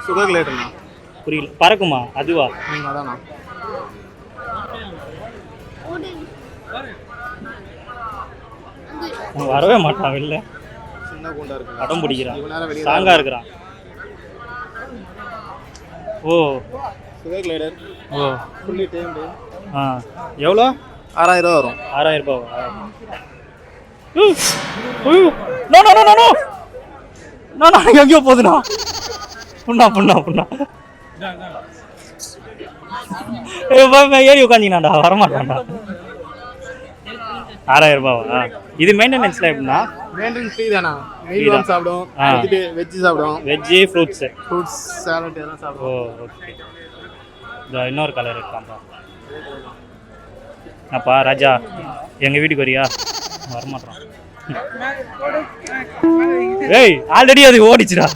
Sugar லேட்டுண்ணா. புரியல. பறக்குமா அதுவா? அதாண்ணா. வரவே மாட்டான் வெளில. சின்ன கூண்டா இருக்கு. அடம் பிடிக்கிறான். ஸ்ட்ராங்கா இருக்கிறான். Oh sugar glider. Oh fully tamed. எவ்வளோ? 6000 ரூபா வரும். 6000 ரூபாவா? No no no no no no no எங்கேயோ போகுதுண்ணா. புண்ணா புண்ணா புண்ணா. ஏறி உட்காந்திங்கண்ணாடா, வரமாட்டான்டா. 6000 ரூபாவா? இது மெயின்டெனன்ஸ்ல எப்படின்னா? மெயின்டெனன்ஸ் ஃப்ரீ தானா. மீல் வாங்கி சாப்பிடும், வெஜ் சாப்பிடும், வெஜ்ஜு ஃப்ரூட்ஸ் சாலட் எல்லாம் சாப்பிடும். ஓ ஓகே. இந்த இன்னொரு கலர் இருக்காப்பா. அப்பா ராஜா, எங்கள் வீட்டுக்கு வரியா? வரமாட்டான். ஏய் ஆல்ரெடி அது ஓடிச்சுடா.